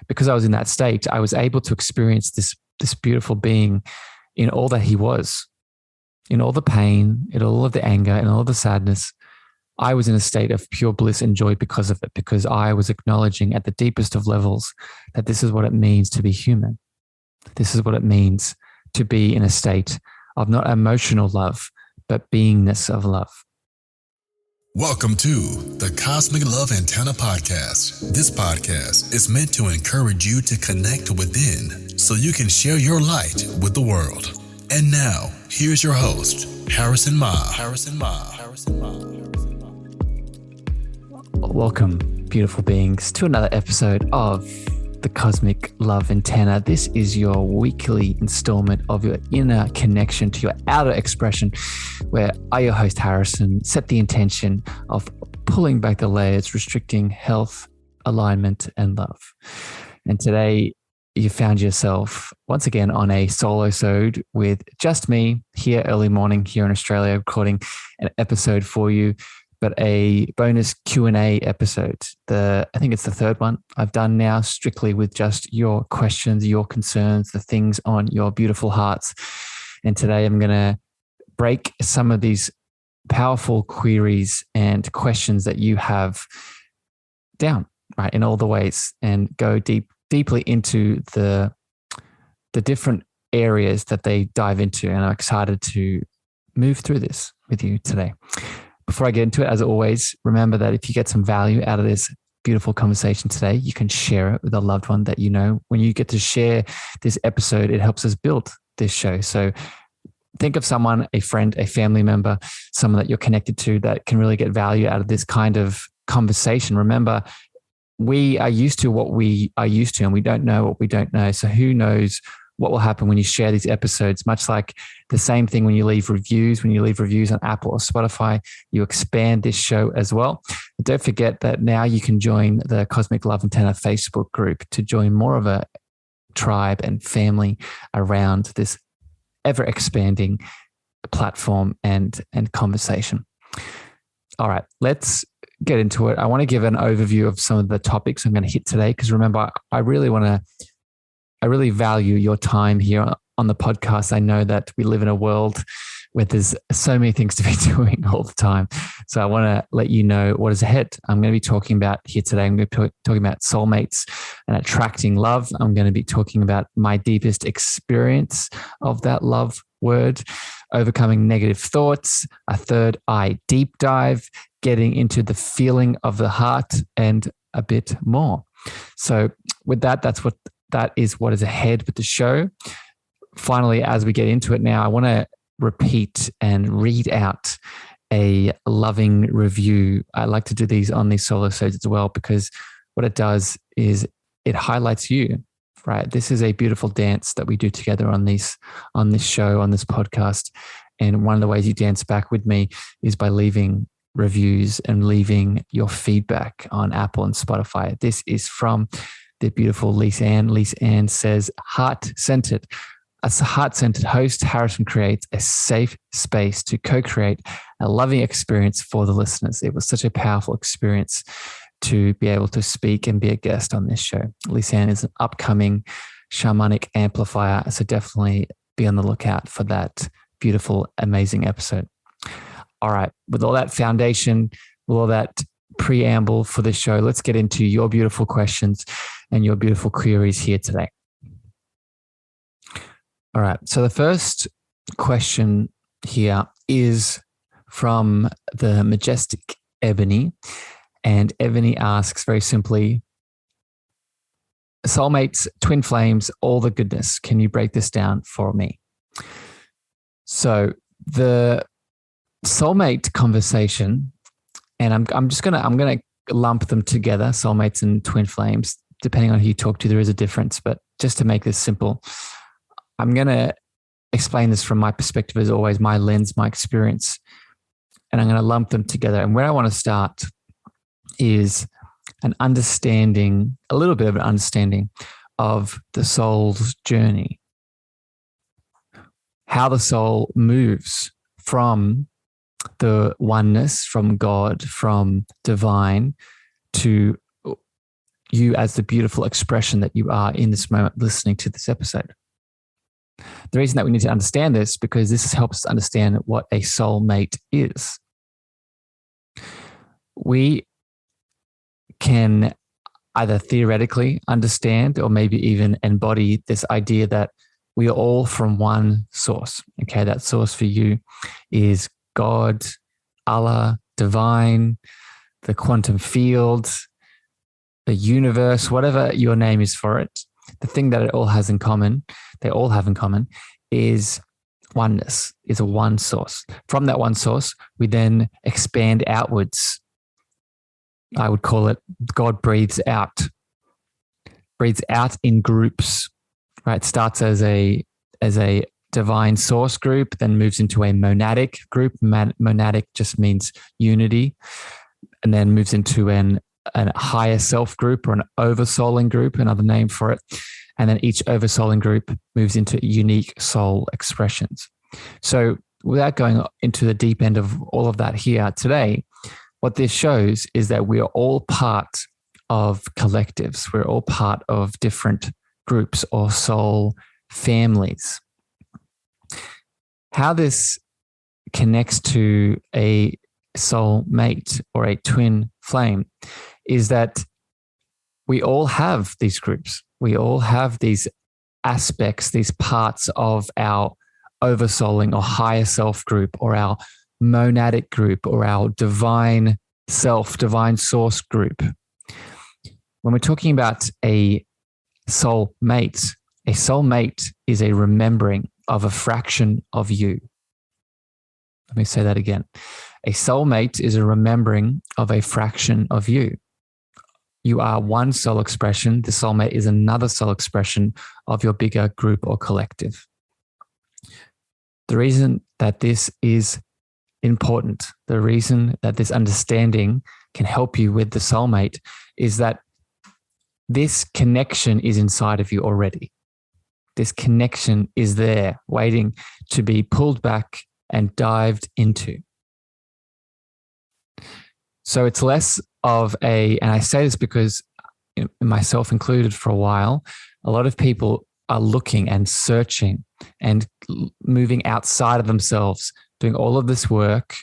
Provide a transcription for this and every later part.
Because I was in that state, I was able to experience this beautiful being in all that he was, in all the pain, in all of the anger, in all of the sadness. I was in a state of pure bliss and joy because of it, because I was acknowledging at the deepest of levels that this is what it means to be human. This is what it means to be in a state of not emotional love, but beingness of love. Welcome to the Cosmic Love Antenna Podcast. This podcast is meant to encourage you to connect within so you can share your light with the world. And now, here's your host, Harrison Ma. Welcome, beautiful beings, to another episode of the Cosmic Love Antenna. This is your weekly installment of your inner connection to your outer expression, where I, your host Harrison, set the intention of pulling back the layers, restricting health, alignment, and love. And today you found yourself once again on a solo-sode with just me here early morning here in Australia, recording an episode for you, but a bonus Q&A episode. I think it's the third one I've done now, strictly with just your questions, your concerns, the things on your beautiful hearts. And today I'm going to break some of these powerful queries and questions that you have down, right, in all the ways, and go deeply into the different areas that they dive into. And I'm excited to move through this with you today. Before I get into it, as always, remember that if you get some value out of this beautiful conversation today, you can share it with a loved one that you know. When you get to share this episode, it helps us build this show. So think of someone, a friend, a family member, someone that you're connected to that can really get value out of this kind of conversation. Remember, we are used to what we are used to, and we don't know what we don't know. So who knows what will happen when you share these episodes? Much like the same thing when you leave reviews. When you leave reviews on Apple or Spotify, you expand this show as well. But don't forget that now you can join the Cosmic Love Antenna Facebook group to join more of a tribe and family around this ever-expanding platform and conversation. All right, let's get into it. I want to give an overview of some of the topics I'm going to hit today, because remember, I really value your time here on the podcast. I know that we live in a world where there's so many things to be doing all the time. So I want to let you know what is ahead. I'm going to be talking about here today. I'm going to be talking about soulmates and attracting love. I'm going to be talking about my deepest experience of that love word, overcoming negative thoughts, a third eye deep dive, getting into the feeling of the heart, and a bit more. So with that is what is ahead with the show. Finally, as we get into it now, I want to repeat and read out a loving review. I like to do these on these solo-sodes as well, because what it does is it highlights you, right? This is a beautiful dance that we do together on this show, on this podcast. And one of the ways you dance back with me is by leaving reviews and leaving your feedback on Apple and Spotify. This is from the beautiful Lisa Ann. Lisa Ann says, heart-centered. As a heart-centered host, Harrison creates a safe space to co-create a loving experience for the listeners. It was such a powerful experience to be able to speak and be a guest on this show. Lisa Ann is an upcoming shamanic amplifier, so definitely be on the lookout for that beautiful, amazing episode. All right, with all that foundation, with all that preamble for this show, let's get into your beautiful questions and your beautiful queries here today. All right, so the first question here is from the majestic Ebony, and Ebony asks very simply, soulmates, twin flames, all the goodness. Can you break this down for me? So the soulmate conversation, and I'm gonna lump them together, soulmates and twin flames. Depending on who you talk to, there is a difference, but just to make this simple, I'm gonna explain this from my perspective, as always, my lens, my experience, and I'm gonna lump them together. And where I want to start is an understanding, a little bit of an understanding of the soul's journey, how the soul moves from the oneness, from God, from divine, to you as the beautiful expression that you are in this moment listening to this episode. The reason that we need to understand this, because this helps us understand what a soulmate is. We can either theoretically understand or maybe even embody this idea that we are all from one source. Okay, that source for you is God, Allah, divine, the quantum field, the universe, whatever your name is for it. The thing that it all has in common, they all have in common, is oneness, is a one source. From that one source, we then expand outwards. I would call it God breathes out in groups, right? Starts as a divine source group, then moves into a monadic group. Monadic just means unity, and then moves into a higher self group or an oversouling group, another name for it. And then each oversouling group moves into unique soul expressions. So without going into the deep end of all of that here today, what this shows is that we are all part of collectives. We're all part of different groups or soul families. How this connects to a soulmate or a twin flame is that we all have these groups. We all have these aspects, these parts of our oversouling or higher self group or our monadic group or our divine self, divine source group. When we're talking about a soulmate is a remembering of a fraction of you. Let me say that again. A soulmate is a remembering of a fraction of you. You are one soul expression. The soulmate is another soul expression of your bigger group or collective. The reason that this is important, the reason that this understanding can help you with the soulmate is that this connection is inside of you already. This connection is there waiting to be pulled back and dived into. So it's less of and I say this because myself included for a while, a lot of people are looking and searching and moving outside of themselves, doing all of this work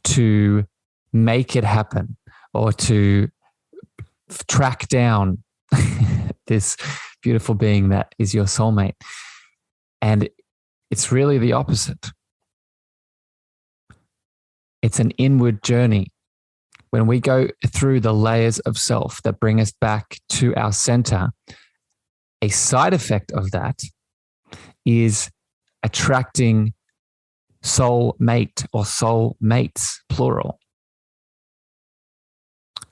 to make it happen or to track down this beautiful being that is your soulmate. And it's really the opposite. It's an inward journey. When we go through the layers of self that bring us back to our center, a side effect of that is attracting soulmate or soulmates, plural.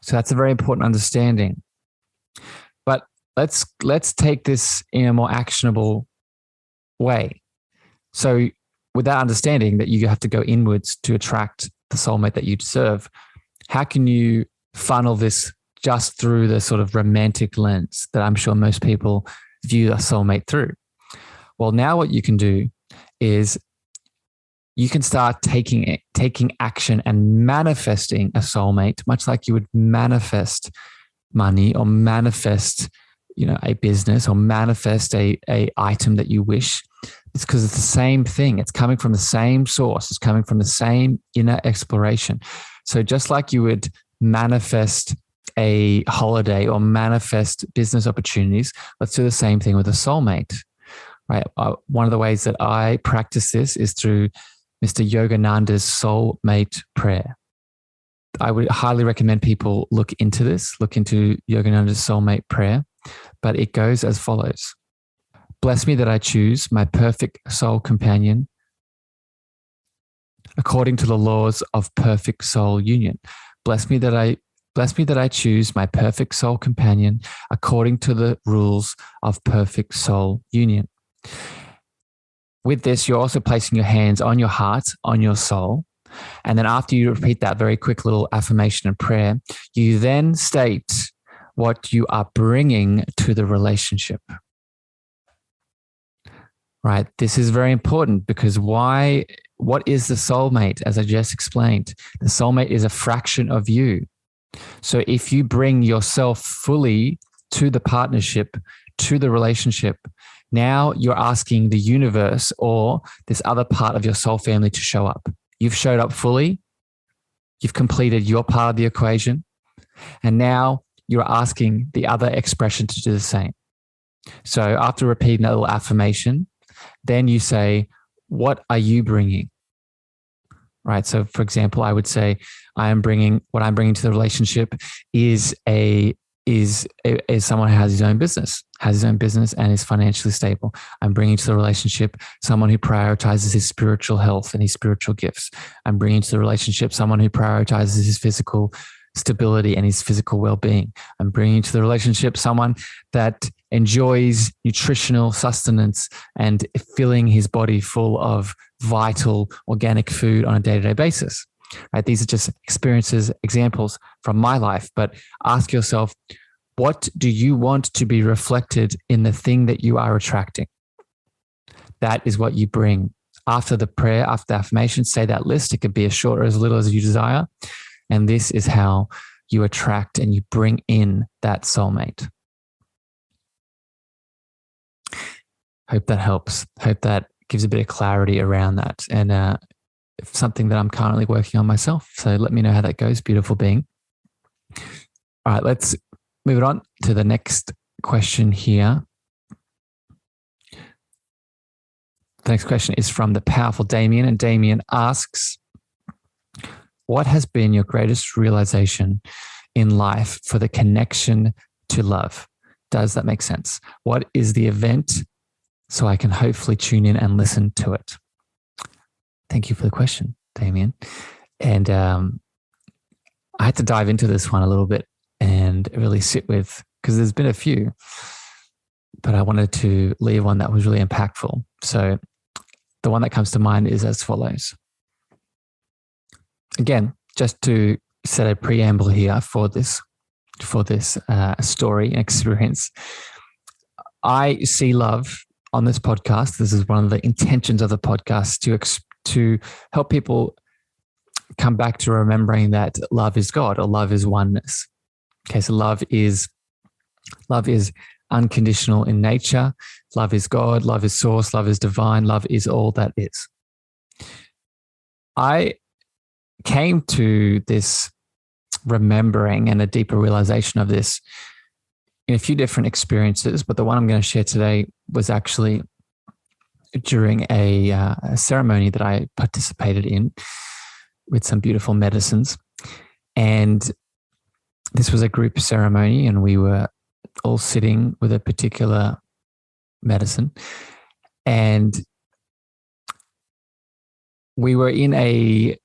So that's a very important understanding. But let's take this in a more actionable way. So with that understanding that you have to go inwards to attract the soulmate that you deserve, how can you funnel this just through the sort of romantic lens that I'm sure most people view a soulmate through? Well, now what you can do is you can start taking action and manifesting a soulmate, much like you would manifest money or manifest, a business or manifest a item that you wish. It's because it's the same thing. It's coming from the same source. It's coming from the same inner exploration. So just like you would manifest a holiday or manifest business opportunities, let's do the same thing with a soulmate, right? One of the ways that I practice this is through Mr. Yogananda's soulmate prayer. I would highly recommend people look into Yogananda's soulmate prayer, but it goes as follows. Bless me that I choose my perfect soul companion according to the laws of perfect soul union. Bless me that I choose my perfect soul companion according to the rules of perfect soul union. With this, you're also placing your hands on your heart, on your soul. And then after you repeat that very quick little affirmation and prayer, you then state what you are bringing to the relationship. Right? This is very important because what is the soulmate? As I just explained, the soulmate is a fraction of you. So if you bring yourself fully to the partnership, to the relationship. Now you're asking the universe or this other part of your soul family to show up. You've showed up fully. You've completed your part of the equation. And now you're asking the other expression to do the same. So after repeating that little affirmation, then you say, what are you bringing? Right. So for example, I would say, what I'm bringing to the relationship is someone who has his own business and is financially stable. I'm bringing to the relationship someone who prioritizes his spiritual health and his spiritual gifts. I'm bringing to the relationship someone who prioritizes his physical stability and his physical well-being. I'm bringing to the relationship someone that enjoys nutritional sustenance and filling his body full of vital organic food on a day-to-day basis. Right? These are just experiences, examples from my life, but ask yourself, what do you want to be reflected in the thing that you are attracting? That is what you bring. After the prayer, after the affirmation, say that list. It could be as short or as little as you desire. And this is how you attract and you bring in that soulmate. Hope that helps. Hope that gives a bit of clarity around that. And something that I'm currently working on myself. So let me know how that goes, beautiful being. All right, let's move it on to the next question here. The next question is from the powerful Damien, and Damien asks, what has been your greatest realization in life for the connection to love? Does that make sense? What is the event so I can hopefully tune in and listen to it? Thank you for the question, Damien. And I had to dive into this one a little bit and really sit with, because there's been a few, but I wanted to leave one that was really impactful. So the one that comes to mind is as follows. Again, just to set a preamble here for this story and experience, I see love on this podcast. This is one of the intentions of the podcast, to help people come back to remembering that love is God, or love is oneness. Okay, so love is unconditional in nature. Love is God, love is source, love is divine, love is all that is. I came to this remembering and a deeper realization of this in a few different experiences, but the one I'm going to share today was actually during a ceremony that I participated in with some beautiful medicines. And this was a group ceremony, and we were all sitting with a particular medicine. And we were in a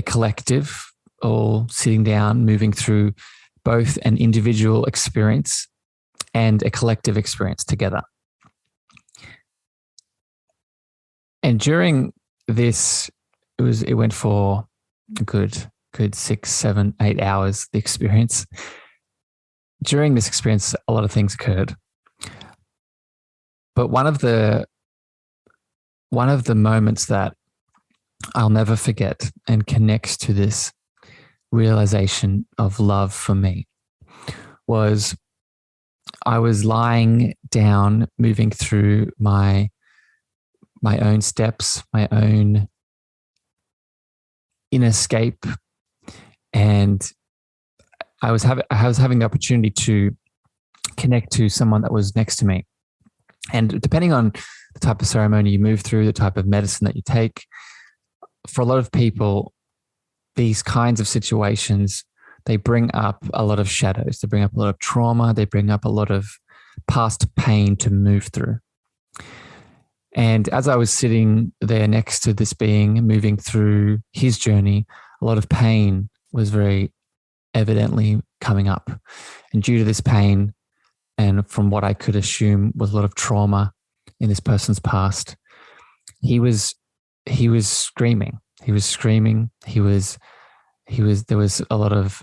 collective, all sitting down, moving through both an individual experience and a collective experience together. And during this, it went for a good 6, 7, 8 hours, the experience. During this experience, a lot of things occurred. But one of the moments that I'll never forget and connects to this realization of love for me was I was lying down, moving through my own steps, my own inner scape, and I was having the opportunity to connect to someone that was next to me. And depending on the type of ceremony you move through, the type of medicine that you take, for a lot of people, these kinds of situations, they bring up a lot of shadows. They bring up a lot of trauma. They bring up a lot of past pain to move through. And as I was sitting there next to this being, moving through his journey, a lot of pain was very evidently coming up. And due to this pain, and from what I could assume was a lot of trauma in this person's past, he was screaming. He was screaming. There was a lot of,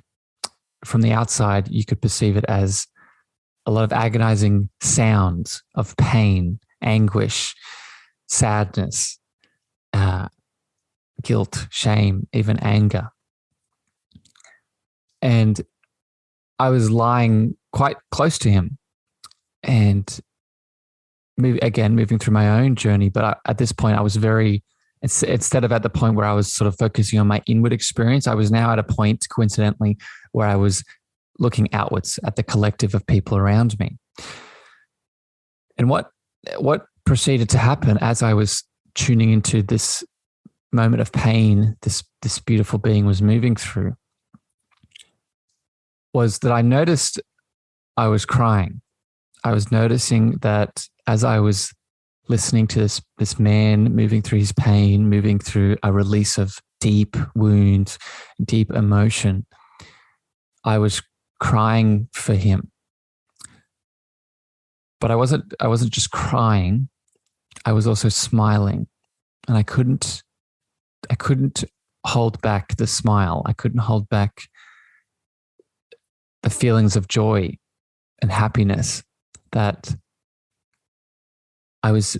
from the outside, you could perceive it as a lot of agonizing sounds of pain, anguish, sadness, guilt, shame, even anger. And I was lying quite close to him, and moving through my own journey. But at this point, I was instead of at the point where I was sort of focusing on my inward experience, I was now at a point, coincidentally, where I was looking outwards at the collective of people around me. And what proceeded to happen as I was tuning into this moment of pain this beautiful being was moving through was that I noticed I was crying. I was noticing that as I was listening to this man moving through his pain, moving through a release of deep wounds, deep emotion, I was crying for him. But I wasn't just crying, I was also smiling. And I couldn't hold back the smile. I couldn't hold back the feelings of joy and happiness that I was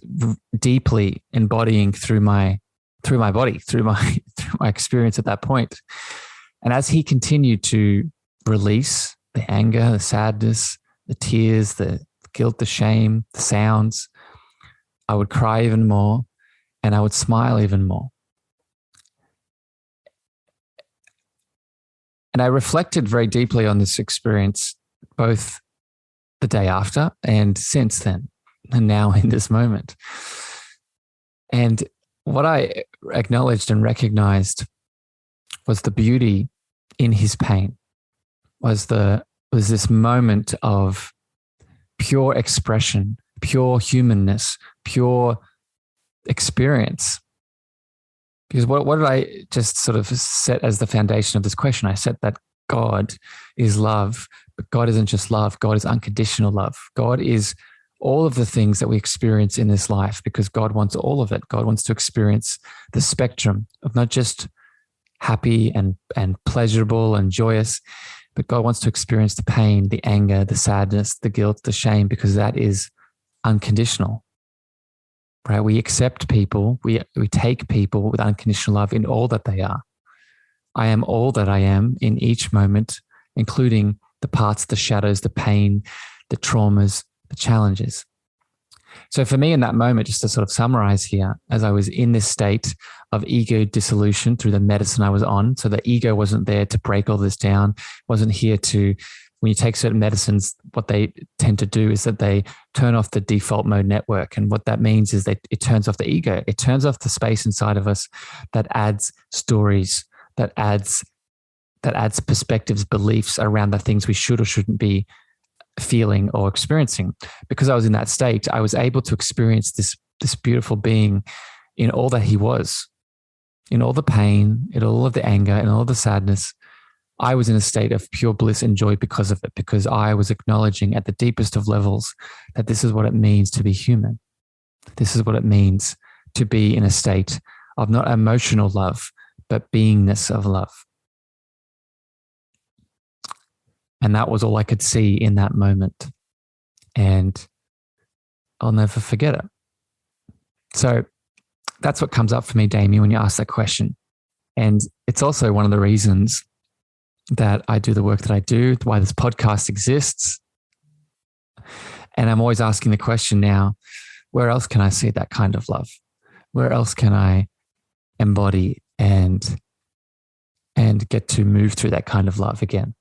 deeply embodying through my body, through my experience at that point. And as he continued to release the anger, the sadness, the tears, the guilt, the shame, the sounds, I would cry even more and I would smile even more. And I reflected very deeply on this experience, both the day after and since then, and now in this moment. And what I acknowledged and recognized was the beauty in his pain, was this moment of pure expression, pure humanness, pure experience. Because what did I just sort of set as the foundation of this question? I said that God is love, but God isn't just love. God is unconditional love. God is all of the things that we experience in this life because God wants all of it. God wants to experience the spectrum of not just happy and pleasurable and joyous, but God wants to experience the pain, the anger, the sadness, the guilt, the shame, because that is unconditional. Right? We accept people, we take people with unconditional love in all that they are. I am all that I am in each moment, including the parts, the shadows, the pain, the traumas, the challenges. So for me in that moment, just to sort of summarize here, as I was in this state of ego dissolution through the medicine I was on, so the ego wasn't there to break all this down, wasn't here to, when you take certain medicines, what they tend to do is that they turn off the default mode network. And what that means is that it turns off the ego. It turns off the space inside of us that adds stories, that adds perspectives, beliefs around the things we should or shouldn't be feeling or experiencing. Because I was in that state, I was able to experience this beautiful being in all that he was, in all the pain, in all of the anger, in all of the sadness. I was in a state of pure bliss and joy because of it, because I was acknowledging at the deepest of levels that this is what it means to be human. This is what it means to be in a state of not emotional love, but beingness of love. And that was all I could see in that moment. And I'll never forget it. So that's what comes up for me, Damien, when you ask that question. And it's also one of the reasons that I do the work that I do, why this podcast exists. And I'm always asking the question now, where else can I see that kind of love? Where else can I embody and get to move through that kind of love again?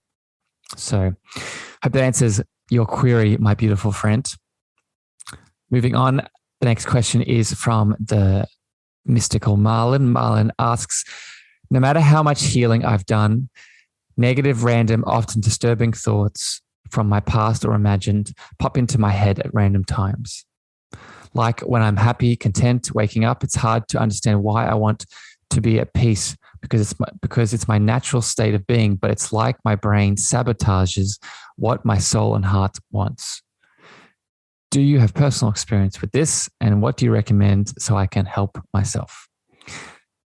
So hope that answers your query, my beautiful friend. Moving on, the next question is from the mystical Marlon. Marlon asks, no matter how much healing I've done, negative, random, often disturbing thoughts from my past or imagined pop into my head at random times. Like when I'm happy, content, waking up, it's hard to understand why I want to be at peace because it's my natural state of being, but it's like my brain sabotages what my soul and heart wants. Do you have personal experience with this? And what do you recommend so I can help myself?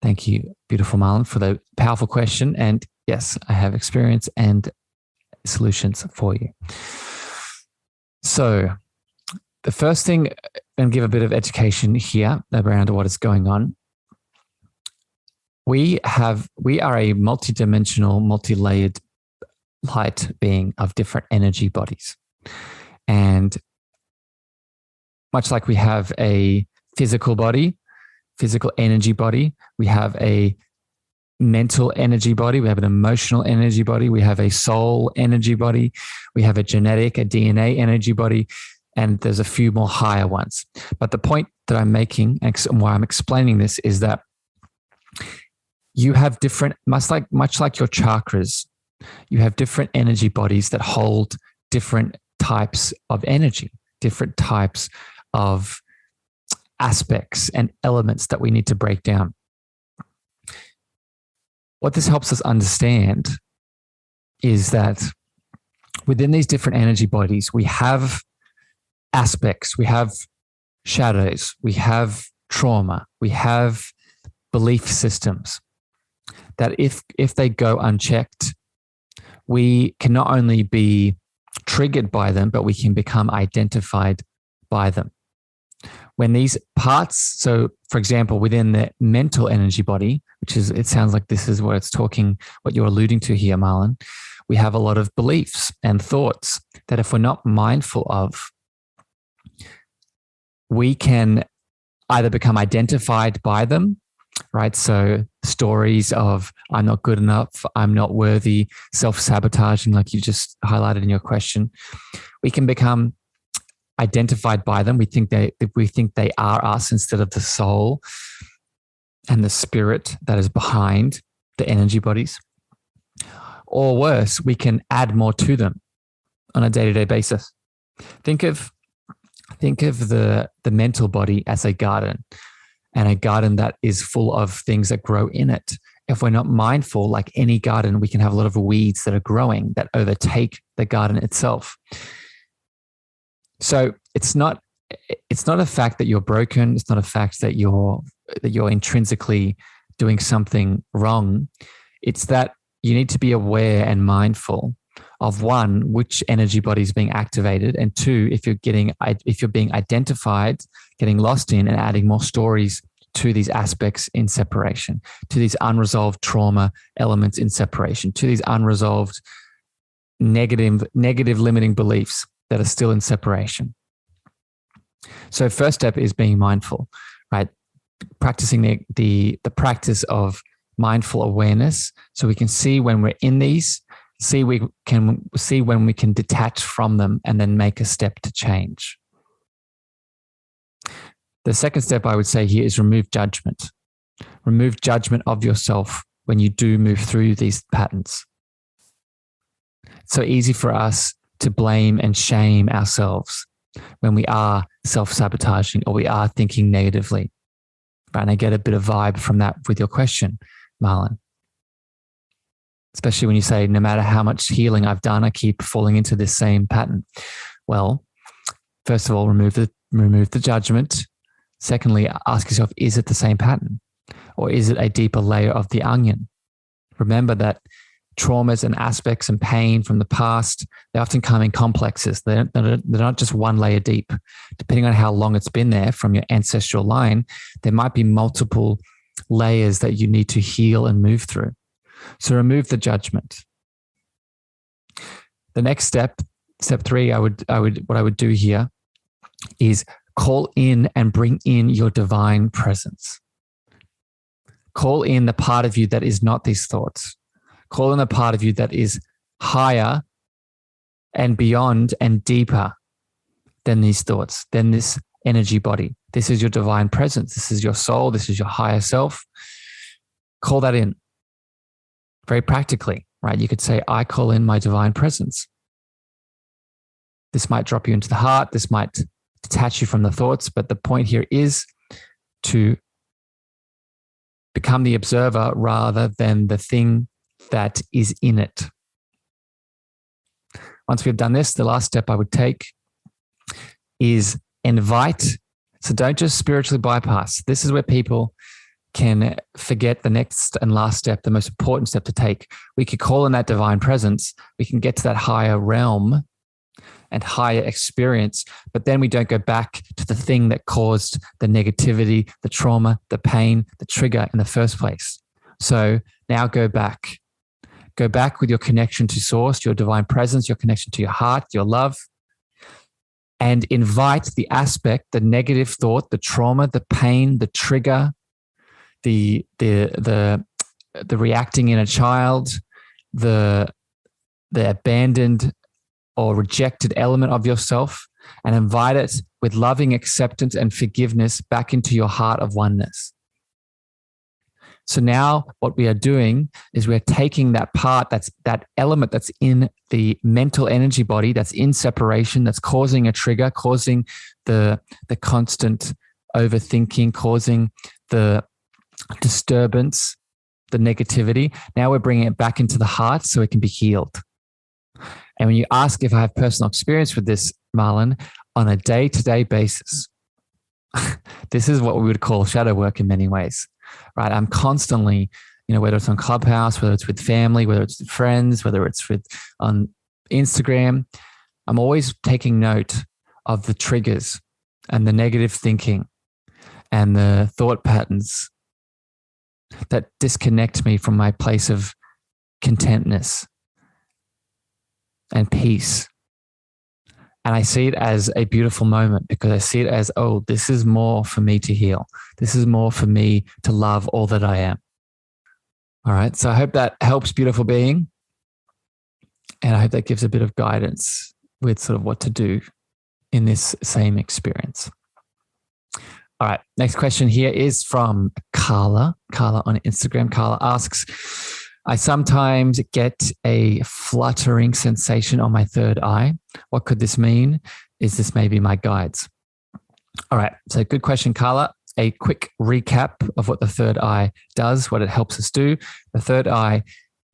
Thank you, beautiful Marlon, for the powerful question. And yes, I have experience and solutions for you. So the first thing, and give a bit of education here around what is going on. We are a multidimensional, multi-layered light being of different energy bodies. And much like we have a physical body, physical energy body, we have a mental energy body, we have an emotional energy body, we have a soul energy body, we have a genetic, a DNA energy body, and there's a few more higher ones. But the point that I'm making and why I'm explaining this is that you have different, much like your chakras, you have different energy bodies that hold different types of energy, different types of aspects and elements that we need to break down. What this helps us understand is that within these different energy bodies, we have aspects, we have shadows, we have trauma, we have belief systems that if they go unchecked, we can not only be triggered by them, but we can become identified by them. When these parts, so for example, within the mental energy body, which is, it sounds like this is what you're alluding to here, Marlon, we have a lot of beliefs and thoughts that if we're not mindful of, we can either become identified by them, right? So stories of I'm not good enough, I'm not worthy, self-sabotaging, like you just highlighted in your question. We can become identified by them. We think they are us instead of the soul and the spirit that is behind the energy bodies. Or worse, we can add more to them on a day-to-day basis. Think of the mental body as a garden, and a garden that is full of things that grow in it. If we're not mindful, like any garden, we can have a lot of weeds that are growing that overtake the garden itself. So it's not a fact that you're broken. It's not a fact that you're intrinsically doing something wrong. It's that you need to be aware and mindful of, one, which energy body is being activated, and two, if you're being identified, getting lost in and adding more stories to these aspects in separation, to these unresolved trauma elements in separation, to these unresolved negative limiting beliefs that are still in separation. So first step is being mindful, right? Practicing the practice of mindful awareness, so we can see when we're in these, see when we can detach from them and then make a step to change. The second step I would say here is remove judgment. Remove judgment of yourself when you do move through these patterns. It's so easy for us to blame and shame ourselves when we are self-sabotaging or we are thinking negatively. Right? And I get a bit of vibe from that with your question, Marlon. Especially when you say, no matter how much healing I've done, I keep falling into this same pattern. Well, first of all, remove the judgment. Secondly, ask yourself, is it the same pattern? Or is it a deeper layer of the onion? Remember that traumas and aspects and pain from the past, they often come in complexes. They're not just one layer deep. Depending on how long it's been there from your ancestral line, there might be multiple layers that you need to heal and move through. So remove the judgment. The next step 3, what I would do here is call in and bring in your divine presence. Call in the part of you that is not these thoughts. Call in the part of you that is higher and beyond and deeper than these thoughts, than this energy body. This is your divine presence. This is your soul. This is your higher self. Call that in. Very practically, right? You could say, I call in my divine presence. This might drop you into the heart. This might detach you from the thoughts. But the point here is to become the observer rather than the thing that is in it. Once we've done this, the last step I would take is invite. So don't just spiritually bypass. This is where people can forget the next and last step, the most important step to take. We could call in that divine presence. We can get to that higher realm and higher experience, but then we don't go back to the thing that caused the negativity, the trauma, the pain, the trigger in the first place. So now go back Go back with your connection to source, your divine presence, your connection to your heart, your love, and invite the aspect, the negative thought, the trauma, the pain, the trigger, the reacting inner child, the abandoned or rejected element of yourself, and invite it with loving acceptance and forgiveness back into your heart of oneness. So now what we are doing is we're taking that part, that element that's in the mental energy body, that's in separation, that's causing a trigger, causing the constant overthinking, causing the disturbance, the negativity. Now we're bringing it back into the heart so it can be healed. And when you ask if I have personal experience with this, Marlon, on a day-to-day basis, this is what we would call shadow work in many ways, right? I'm constantly, whether it's on Clubhouse, whether it's with family, whether it's with friends, whether it's on Instagram, I'm always taking note of the triggers and the negative thinking and the thought patterns that disconnect me from my place of contentness and peace. And I see it as a beautiful moment because I see it as, oh, this is more for me to heal. This is more for me to love all that I am. All right. So I hope that helps, beautiful being. And I hope that gives a bit of guidance with sort of what to do in this same experience. All right. Next question here is from Carla. Carla on Instagram. Carla asks, I sometimes get a fluttering sensation on my third eye. What could this mean? Is this maybe my guides? All right. So good question, Carla. A quick recap of what the third eye does, what it helps us do. The third eye,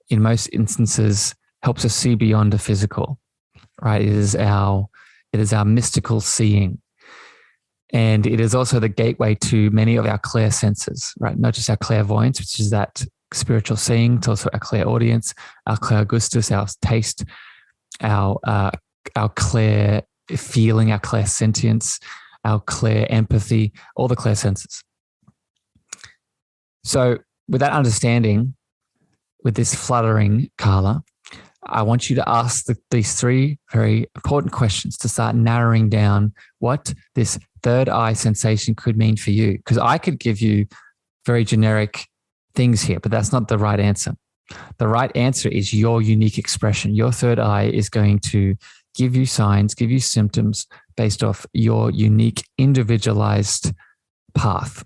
in most instances, helps us see beyond the physical, right? It is our mystical seeing. And it is also the gateway to many of our clear senses, right? Not just our clairvoyance, which is that spiritual seeing. It's also our clairaudience, our clairgustus, our taste, our clair feeling, our clairsentience, our clair empathy, all the clair senses. So with that understanding, with this fluttering, Carla, I want you to ask these three very important questions to start narrowing down what this third eye sensation could mean for you. Because I could give you very generic things here, but that's not the right answer. The right answer is your unique expression. Your third eye is going to give you signs, give you symptoms based off your unique individualized path.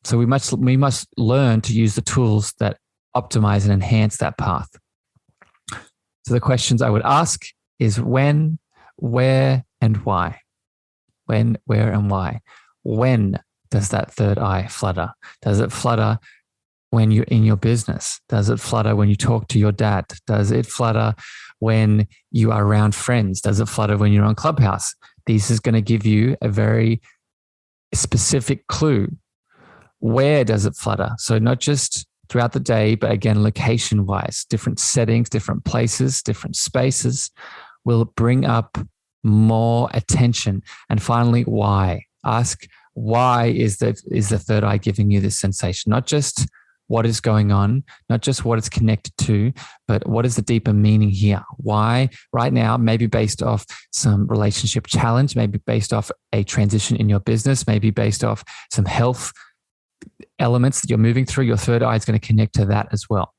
So we must learn to use the tools that optimize and enhance that path. So the questions I would ask is when, where, and why. When, where, and why. When does that third eye flutter? Does it flutter when you're in your business? Does it flutter when you talk to your dad? Does it flutter when you are around friends? Does it flutter when you're on Clubhouse? This is going to give you a very specific clue. Where does it flutter? So not just throughout the day, but again, location-wise, different settings, different places, different spaces will bring up more attention. And finally, why? Ask, why is the third eye giving you this sensation? Not just what is going on, not just what it's connected to, but what is the deeper meaning here? Why right now, maybe based off some relationship challenge, maybe based off a transition in your business, maybe based off some health elements that you're moving through, your third eye is going to connect to that as well.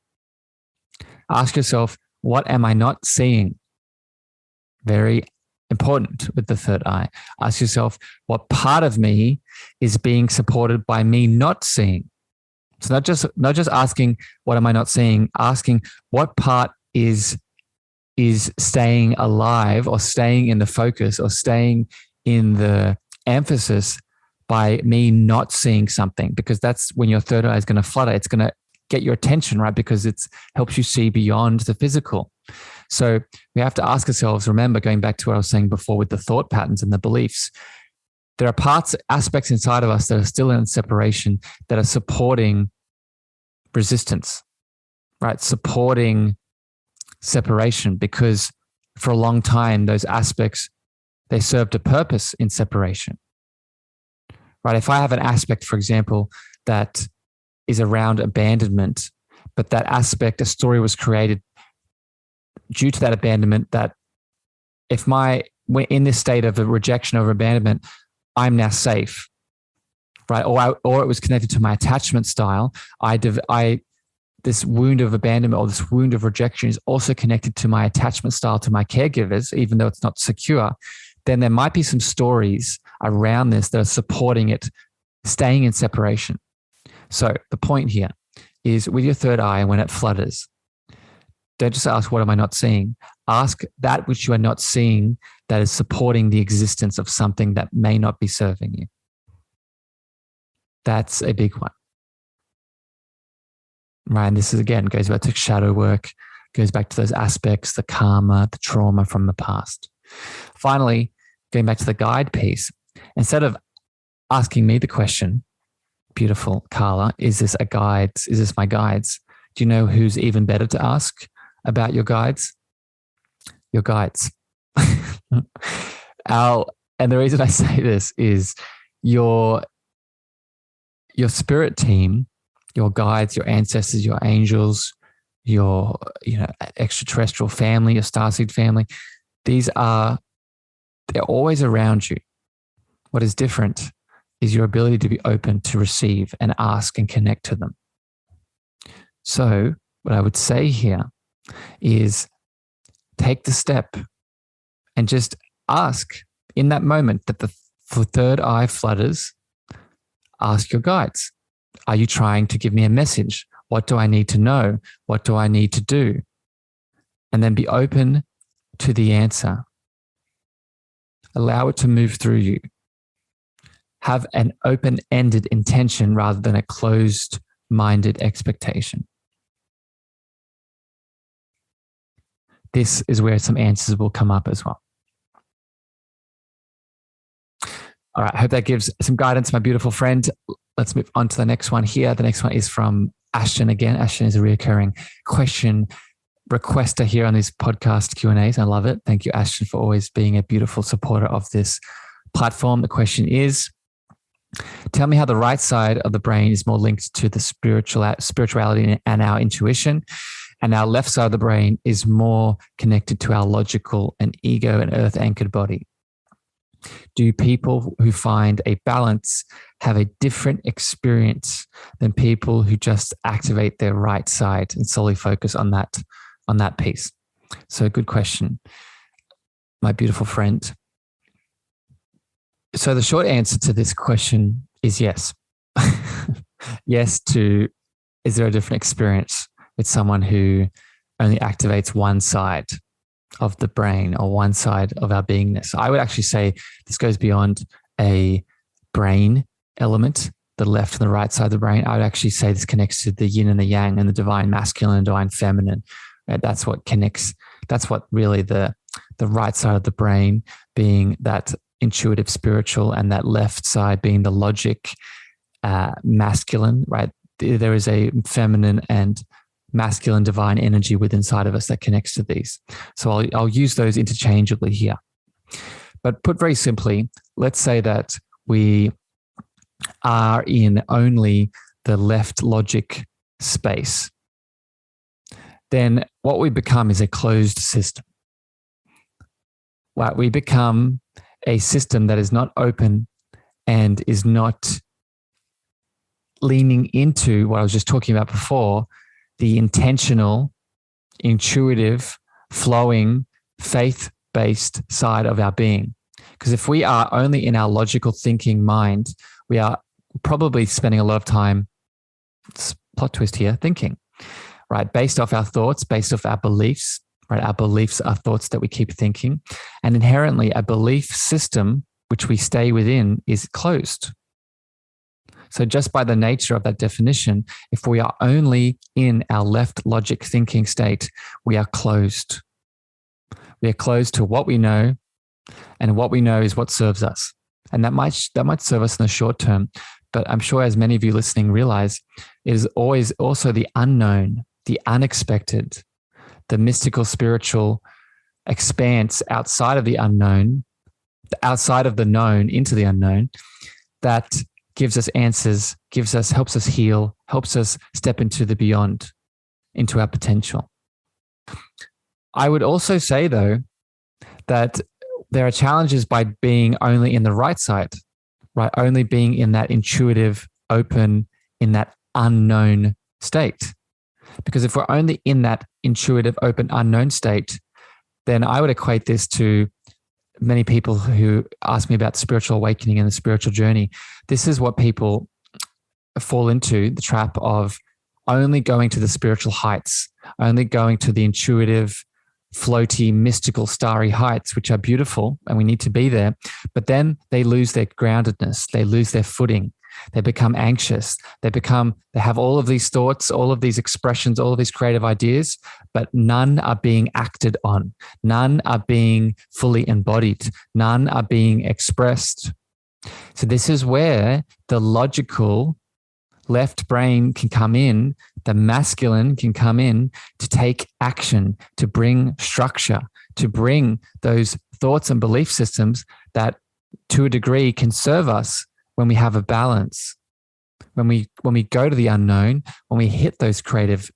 Ask yourself, what am I not seeing? Very important with the third eye. Ask yourself, what part of me is being supported by me not seeing? So not just asking, what am I not seeing? Asking, what part is staying alive or staying in the focus or staying in the emphasis by me not seeing something? Because that's when your third eye is going to flutter. It's going to get your attention, right? Because it helps you see beyond the physical. So we have to ask ourselves, remember, going back to what I was saying before with the thought patterns and the beliefs, there are aspects inside of us that are still in separation that are supporting resistance, right? Supporting separation, because for a long time, those aspects, they served a purpose in separation, right? If I have an aspect, for example, that is around abandonment, but that aspect, a story was created due to that abandonment, that if we're in this state of a rejection or abandonment, I'm now safe, right? Or it was connected to my attachment style. This wound of abandonment or this wound of rejection is also connected to my attachment style to my caregivers, even though it's not secure. Then there might be some stories around this that are supporting it staying in separation. So the point here is, with your third eye, when it flutters, don't just ask, what am I not seeing? Ask that which you are not seeing that is supporting the existence of something that may not be serving you. That's a big one. Right. And this is, again, goes back to shadow work, goes back to those aspects, the karma, the trauma from the past. Finally, going back to the guide piece, instead of asking me the question, beautiful Carla, is this a guide? Is this my guides? Do you know who's even better to ask about your guides? Your guides. And the reason I say this is your spirit team, your guides, your ancestors, your angels, your extraterrestrial family, your starseed family, they're always around you. What is different is your ability to be open to receive and ask and connect to them. So what I would say here is, take the step and just ask in that moment that the third eye flutters. Ask your guides, are you trying to give me a message? What do I need to know? What do I need to do? And then be open to the answer. Allow it to move through you. Have an open-ended intention rather than a closed-minded expectation. This is where some answers will come up as well. All right, I hope that gives some guidance, my beautiful friend. Let's move on to the next one here. The next one is from Ashton again. Ashton is a recurring question requester here on these podcast Q&As. I love it. Thank you, Ashton, for always being a beautiful supporter of this platform. The question is, tell me how the right side of the brain is more linked to the spirituality and our intuition, and our left side of the brain is more connected to our logical and ego and earth-anchored body. Do people who find a balance have a different experience than people who just activate their right side and solely focus on that piece? So good question, my beautiful friend. So the short answer to this question is yes. Yes to, is there a different experience with someone who only activates one side of the brain or one side of our beingness? I would actually say this goes beyond a brain element, the left and the right side of the brain. I would actually say this connects to the yin and the yang and the divine masculine and divine feminine. Right? That's what connects. That's what really the right side of the brain being that intuitive spiritual, and that left side being the logic masculine, right? There is a feminine and masculine divine energy within inside of us that connects to these. So I'll use those interchangeably here. But put very simply, let's say that we are in only the left logic space. Then what we become is a closed system. Right? We become a system that is not open and is not leaning into what I was just talking about before, the intentional, intuitive, flowing, faith-based side of our being. Because if we are only in our logical thinking mind, we are probably spending a lot of time, plot twist here, thinking, right? Based off our thoughts, based off our beliefs, right? Our beliefs are thoughts that we keep thinking. And inherently, a belief system, which we stay within, is closed. So just by the nature of that definition, if we are only in our left logic thinking state, we are closed. We are closed to what we know, and what we know is what serves us. And that might serve us in the short term. But I'm sure, as many of you listening realize, it is always also the unknown, the unexpected, the mystical, spiritual expanse outside of the unknown, outside of the known into the unknown, that gives us answers, helps us heal, helps us step into the beyond, into our potential. I would also say, though, that there are challenges by being only in the right side, right? Only being in that intuitive, open, in that unknown state. Because if we're only in that intuitive, open, unknown state, then I would equate this to many people who ask me about spiritual awakening and the spiritual journey. This is what people fall into, the trap of only going to the spiritual heights, only going to the intuitive, floaty, mystical, starry heights, which are beautiful and we need to be there. But then they lose their groundedness. They lose their footing. They become anxious. They have all of these thoughts, all of these expressions, all of these creative ideas, but none are being acted on. None are being fully embodied. None are being expressed. So this is where the logical left brain can come in, the masculine can come in to take action, to bring structure, to bring those thoughts and belief systems that to a degree can serve us when we have a balance. When we go to the unknown, when we hit those creative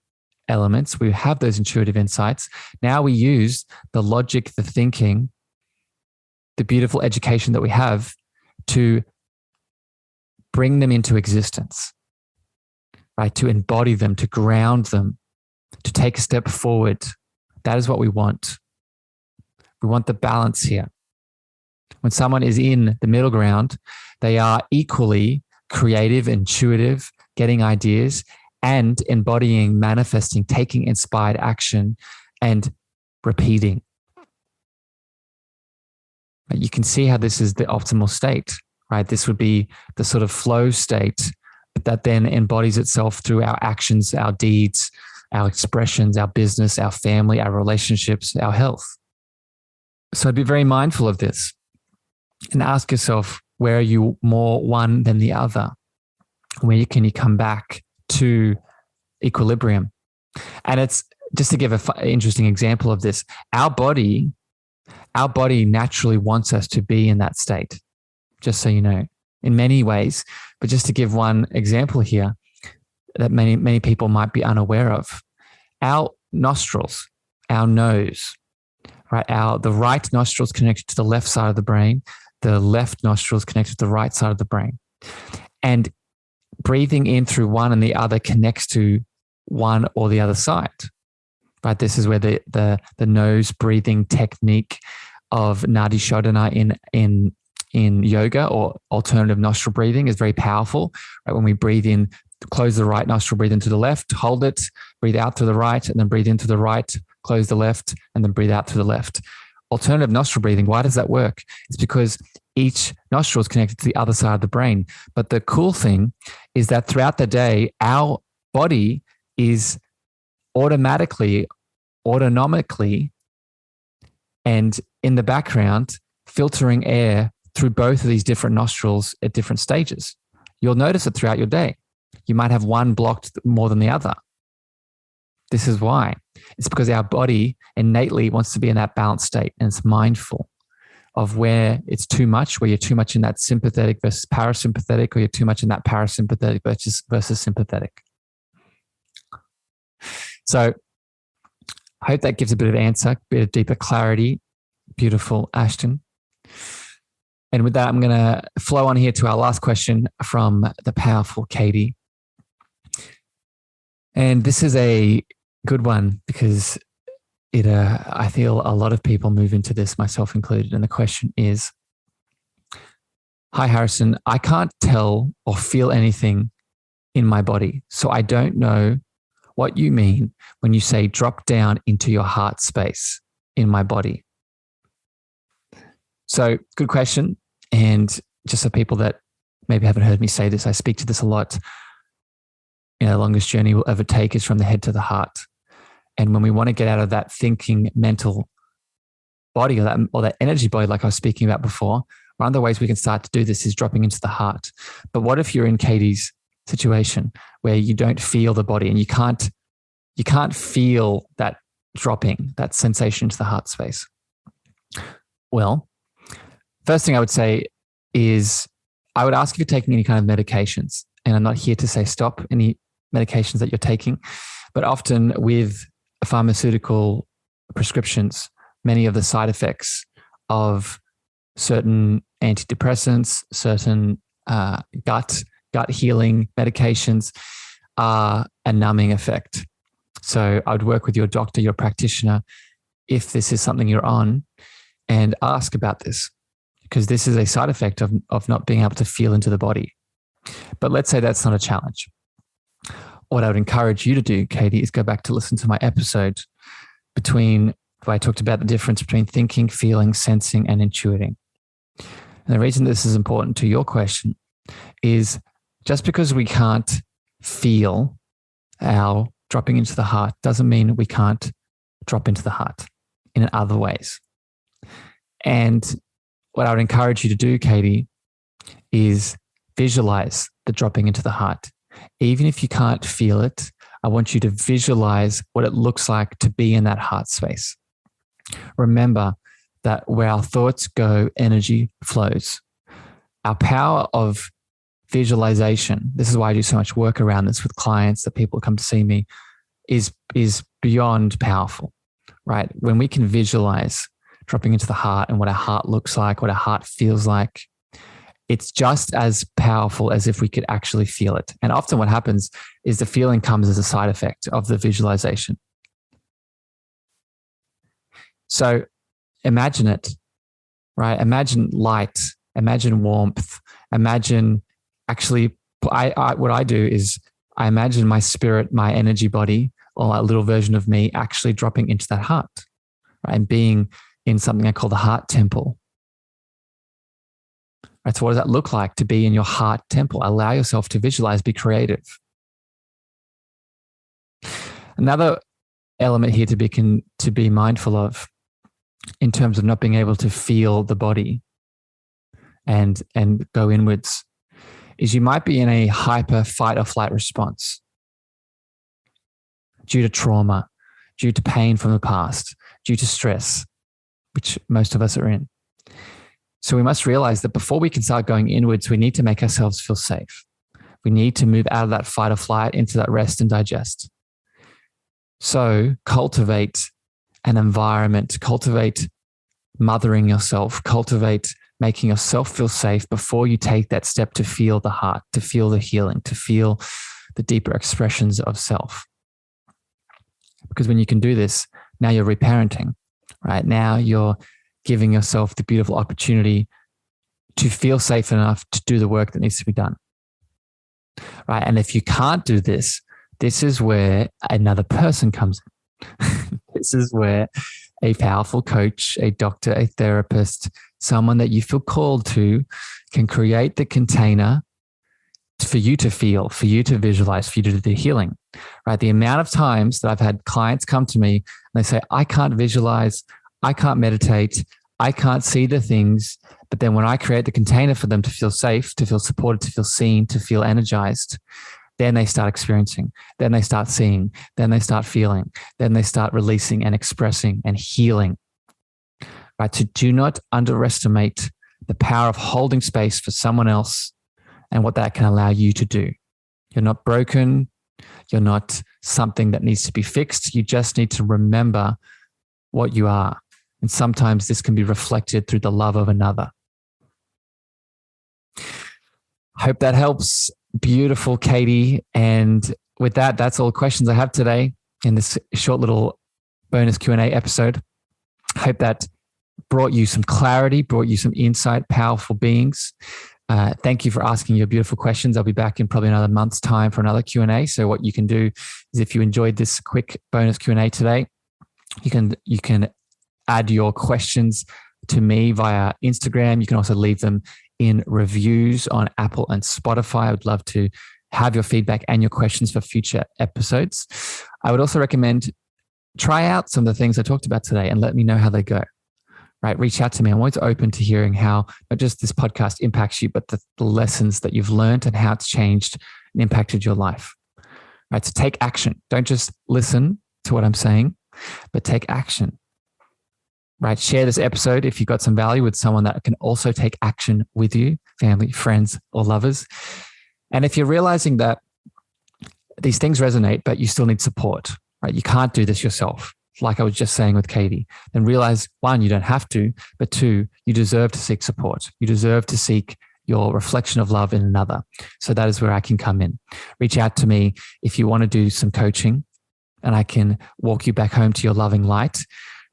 elements, we have those intuitive insights. Now we use the logic, the thinking, the beautiful education that we have to bring them into existence. Right? To embody them, to ground them, to take a step forward. That is what we want. We want the balance here. When someone is in the middle ground, they are equally creative, intuitive, getting ideas and embodying, manifesting, taking inspired action and repeating. You can see how this is the optimal state, right? This would be the sort of flow state that then embodies itself through our actions, our deeds, our expressions, our business, our family, our relationships, our health. So be very mindful of this and ask yourself, where are you more one than the other? Where can you come back to equilibrium? And it's just to give an interesting example of this, our body naturally wants us to be in that state, just so you know. In many ways, but just to give one example here that many people might be unaware of, our nostrils, our nose, right? The right nostril is connected to the left side of the brain, the left nostril is connected to the right side of the brain. And breathing in through one and the other connects to one or the other side, right? This is where the nose breathing technique of Nadi Shodhana in yoga or alternative nostril breathing is very powerful. Right? When we breathe in, close the right nostril, breathe into the left, hold it, breathe out through the right, and then breathe into the right, close the left, and then breathe out through the left. Alternative nostril breathing, why does that work? It's because each nostril is connected to the other side of the brain. But the cool thing is that throughout the day, our body is autonomically, and in the background, filtering air through both of these different nostrils at different stages. You'll notice it throughout your day. You might have one blocked more than the other. This is why. It's because our body innately wants to be in that balanced state, and it's mindful of where it's too much, where you're too much in that sympathetic versus parasympathetic, or you're too much in that parasympathetic versus sympathetic. So I hope that gives a bit of answer, a bit of deeper clarity. Beautiful, Ashton. And with that, I'm going to flow on here to our last question from the powerful Katie. And this is a good one because I feel a lot of people move into this, myself included. And the question is, hi, Harrison, I can't tell or feel anything in my body. So I don't know what you mean when you say drop down into your heart space in my body. So good question. And just for people that maybe haven't heard me say this, I speak to this a lot. The longest journey we'll ever take is from the head to the heart. And when we want to get out of that thinking mental body or that energy body, like I was speaking about before, one of the ways we can start to do this is dropping into the heart. But what if you're in Katie's situation where you don't feel the body and you can't feel that dropping, that sensation into the heart space? Well, first thing I would say is I would ask if you're taking any kind of medications. And I'm not here to say stop any medications that you're taking, but often with pharmaceutical prescriptions, many of the side effects of certain antidepressants, certain gut healing medications are a numbing effect. So I would work with your doctor, your practitioner, if this is something you're on, and ask about this, because this is a side effect of not being able to feel into the body. But let's say that's not a challenge. What I would encourage you to do, Katie, is go back to listen to my episode where I talked about the difference between thinking, feeling, sensing, and intuiting. And the reason this is important to your question is just because we can't feel our dropping into the heart doesn't mean we can't drop into the heart in other ways. And what I would encourage you to do, Katie, is visualize the dropping into the heart. Even if you can't feel it, I want you to visualize what it looks like to be in that heart space. Remember that where our thoughts go, energy flows. Our power of visualization, this is why I do so much work around this with clients, that people come to see me, is beyond powerful, right? When we can visualize dropping into the heart and what our heart looks like, what our heart feels like, it's just as powerful as if we could actually feel it. And often what happens is the feeling comes as a side effect of the visualization. So imagine it, right? Imagine light, imagine warmth, imagine what I do is I imagine my spirit, my energy body, or a little version of me actually dropping into that heart, right? And being in something I call the heart temple. Right, so what does that look like to be in your heart temple? Allow yourself to visualize, be creative. Another element here to be mindful of in terms of not being able to feel the body and go inwards is you might be in a hyper fight or flight response due to trauma, due to pain from the past, due to stress, which most of us are in. So we must realize that before we can start going inwards, we need to make ourselves feel safe. We need to move out of that fight or flight into that rest and digest. So cultivate an environment, cultivate mothering yourself, cultivate making yourself feel safe before you take that step to feel the heart, to feel the healing, to feel the deeper expressions of self. Because when you can do this, now you're reparenting, right? Now you're giving yourself the beautiful opportunity to feel safe enough to do the work that needs to be done, right? And if you can't do this, this is where another person comes in. This is where a powerful coach, a doctor, a therapist, someone that you feel called to can create the container for you to feel, for you to visualize, for you to do the healing, right? The amount of times that I've had clients come to me and they say, I can't visualize, I can't meditate, I can't see the things. But then when I create the container for them to feel safe, to feel supported, to feel seen, to feel energized, then they start experiencing, then they start seeing, then they start feeling, then they start releasing and expressing and healing. Right? So do not underestimate the power of holding space for someone else and what that can allow you to do. You're not broken. You're not something that needs to be fixed. You just need to remember what you are. And sometimes this can be reflected through the love of another. Hope that helps. Beautiful, Katie. And with that, that's all the questions I have today in this short little bonus Q&A episode. Hope that brought you some clarity, brought you some insight, powerful beings. Thank you for asking your beautiful questions. I'll be back in probably another month's time for another Q&A. So what you can do is if you enjoyed this quick bonus Q&A today, you can add your questions to me via Instagram. You can also leave them in reviews on Apple and Spotify. I would love to have your feedback and your questions for future episodes. I would also recommend try out some of the things I talked about today and let me know how they go. Right? Reach out to me. I'm always open to hearing how not just this podcast impacts you, but the lessons that you've learned and how it's changed and impacted your life. Right? So take action. Don't just listen to what I'm saying, but take action. Right? Share this episode if you got some value with someone that can also take action with you, family, friends, or lovers. And if you're realizing that these things resonate, but you still need support, right? You can't do this yourself. like I was just saying with Katie, then realize, one, you don't have to, but two, you deserve to seek support. You deserve to seek your reflection of love in another. So that is where I can come in. Reach out to me if you want to do some coaching, and I can walk you back home to your loving light,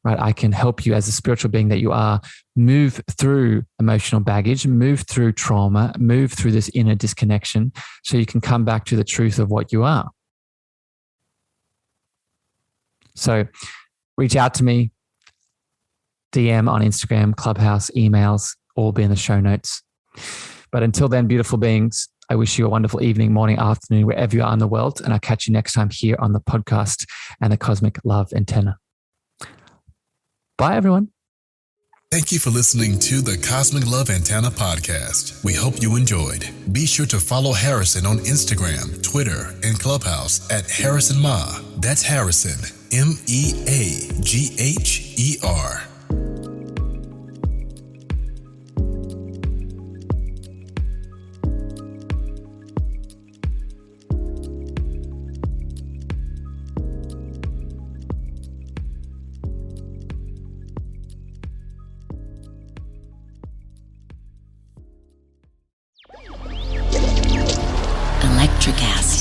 right? I can help you as a spiritual being that you are, move through emotional baggage, move through trauma, move through this inner disconnection so you can come back to the truth of what you are. So reach out to me, DM on Instagram, Clubhouse, emails, all be in the show notes. But until then, beautiful beings, I wish you a wonderful evening, morning, afternoon, wherever you are in the world. And I'll catch you next time here on the podcast and the Cosmic Love Antenna. Bye, everyone. Thank you for listening to the Cosmic Love Antenna podcast. We hope you enjoyed. Be sure to follow Harrison on Instagram, Twitter, and Clubhouse at Harrison Ma. That's Harrison, MEAGHER. Electricast.